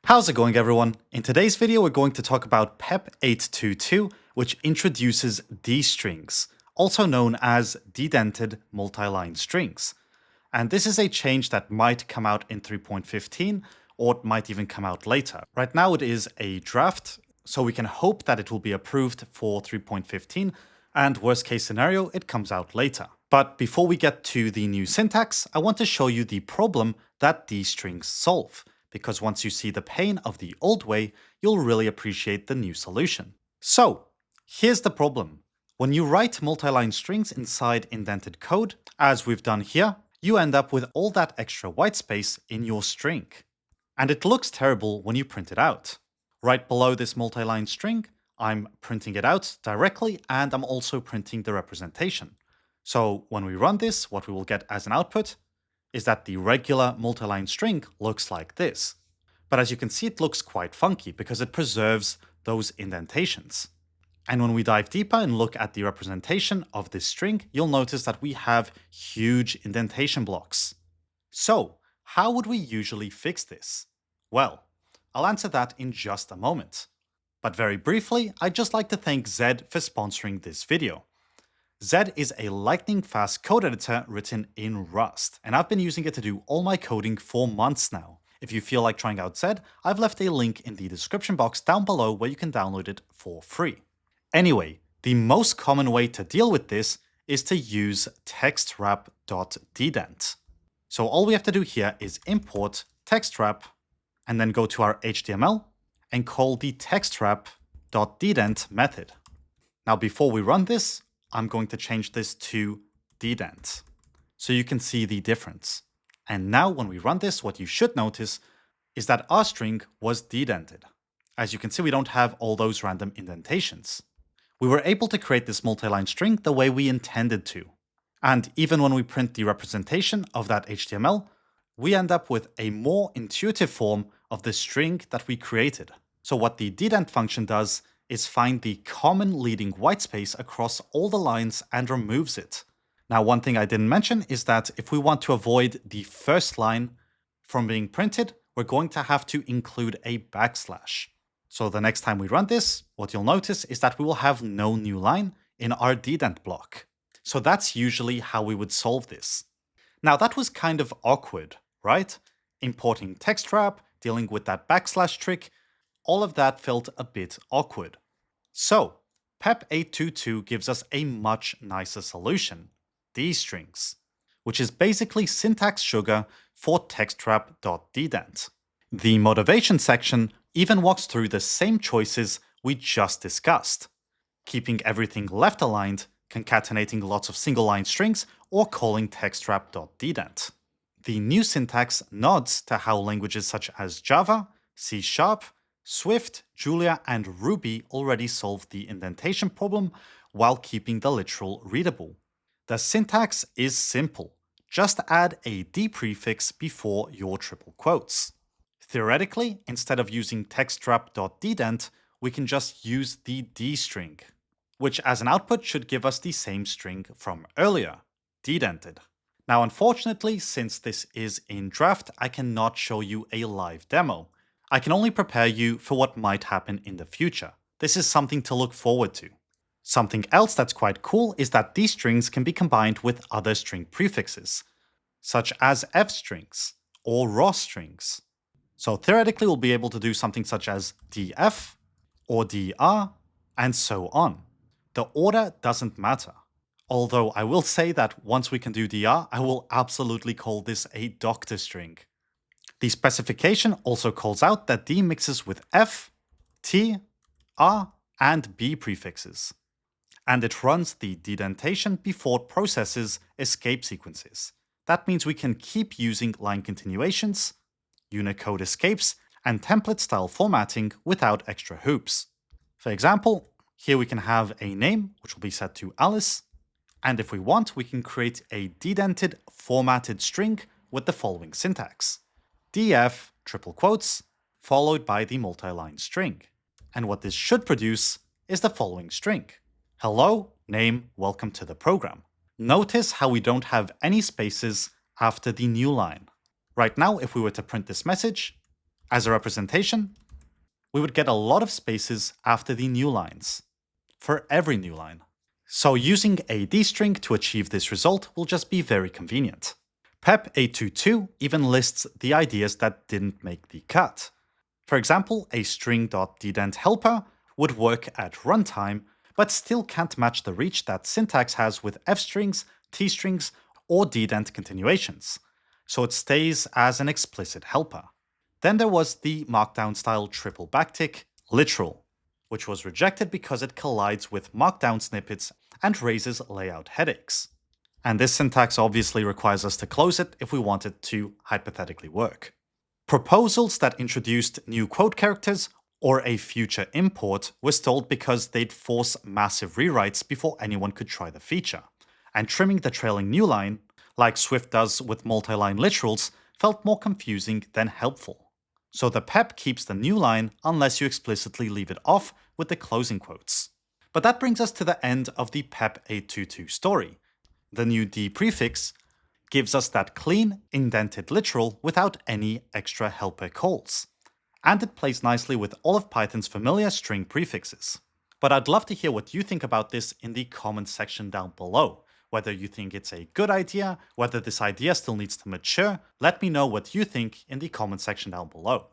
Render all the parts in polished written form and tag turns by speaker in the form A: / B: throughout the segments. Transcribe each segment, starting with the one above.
A: How's it going, everyone? In today's video, we're going to talk about PEP 822, which introduces D-strings, also known as dedented multi-line strings. And this is a change that might come out in 3.15, or it might even come out later. Right now it is a draft, so we can hope that it will be approved for 3.15, and worst case scenario, it comes out later. But before we get to the new syntax, I want to show you the problem that these strings solve, because once you see the pain of the old way, you'll really appreciate the new solution. So, here's the problem. When you write multi-line strings inside indented code, as we've done here, you end up with all that extra white space in your string. And it looks terrible when you print it out. Right below this multi-line string, I'm printing it out directly, and I'm also printing the representation. So when we run this, what we will get as an output is that the regular multi-line string looks like this. But as you can see, it looks quite funky because it preserves those indentations. And when we dive deeper and look at the representation of this string, you'll notice that we have huge indentation blocks. So how would we usually fix this? Well, I'll answer that in just a moment. But very briefly, I'd just like to thank Zed for sponsoring this video. Zed is a lightning-fast code editor written in Rust, and I've been using it to do all my coding for months now. If you feel like trying out Zed, I've left a link in the description box down below where you can download it for free. Anyway, the most common way to deal with this is to use textwrap.dedent. So all we have to do here is import textwrap and then go to our HTML and call the textwrap.dedent method. Now before we run this, I'm going to change this to dedent, so you can see the difference. And now when we run this, what you should notice is that our string was dedented. As you can see, we don't have all those random indentations. We were able to create this multi-line string the way we intended to. And even when we print the representation of that HTML, we end up with a more intuitive form of the string that we created. So what the dedent function does is find the common leading whitespace across all the lines and removes it. Now, one thing I didn't mention is that if we want to avoid the first line from being printed, we're going to have to include a backslash. So the next time we run this, what you'll notice is that we will have no new line in our dedent block. So that's usually how we would solve this. Now that was kind of awkward, right? Importing text wrap, dealing with that backslash trick, all of that felt a bit awkward. So, PEP 822 gives us a much nicer solution, D-strings, which is basically syntax sugar for textwrap.dedent. The motivation section even walks through the same choices we just discussed, keeping everything left aligned, concatenating lots of single-line strings, or calling textwrap.dedent. The new syntax nods to how languages such as Java, C#, Swift, Julia, and Ruby already solved the indentation problem while keeping the literal readable. The syntax is simple. Just add a D prefix before your triple quotes. Theoretically, instead of using textwrap.dedent, we can just use the D string, which as an output should give us the same string from earlier, dedented. Now, unfortunately, since this is in draft, I cannot show you a live demo. I can only prepare you for what might happen in the future. This is something to look forward to. Something else that's quite cool is that these strings can be combined with other string prefixes, such as F strings or raw strings. So theoretically, we'll be able to do something such as df or dr and so on. The order doesn't matter. Although I will say that once we can do dr, I will absolutely call this a doctor string. The specification also calls out that D mixes with F, T, R, and B prefixes. And it runs the dedentation before it processes escape sequences. That means we can keep using line continuations, Unicode escapes, and template style formatting without extra hoops. For example, here we can have a name, which will be set to Alice, and if we want, we can create a dedented formatted string with the following syntax. df, triple quotes, followed by the multi-line string. And what this should produce is the following string. Hello, name, welcome to the program. Notice how we don't have any spaces after the new line. Right now, if we were to print this message, As a representation, we would get a lot of spaces after the new lines, for every new line. So using a d-string to achieve this result will just be very convenient. pep822 even lists the ideas that didn't make the cut. For example, a string.ddent helper would work at runtime, but still can't match the reach that syntax has with f-strings, t-strings, or ddent continuations, so it stays as an explicit helper. Then there was the markdown-style triple backtick, literal, which was rejected because it collides with markdown snippets and raises layout headaches. And this syntax obviously requires us to close it if we want it to hypothetically work. Proposals that introduced new quote characters or a future import were stalled because they'd force massive rewrites before anyone could try the feature. And trimming the trailing new line, like Swift does with multi-line literals, felt more confusing than helpful. So the pep keeps the new line unless you explicitly leave it off with the closing quotes. But that brings us to the end of the pep822 story. The new d prefix gives us that clean, indented literal without any extra helper calls. And it plays nicely with all of Python's familiar string prefixes. But I'd love to hear what you think about this in the comments section down below. Whether you think it's a good idea, whether this idea still needs to mature, let me know what you think in the comment section down below.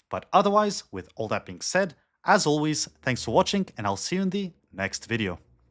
A: But otherwise, with all that being said, as always, thanks for watching and I'll see you in the next video.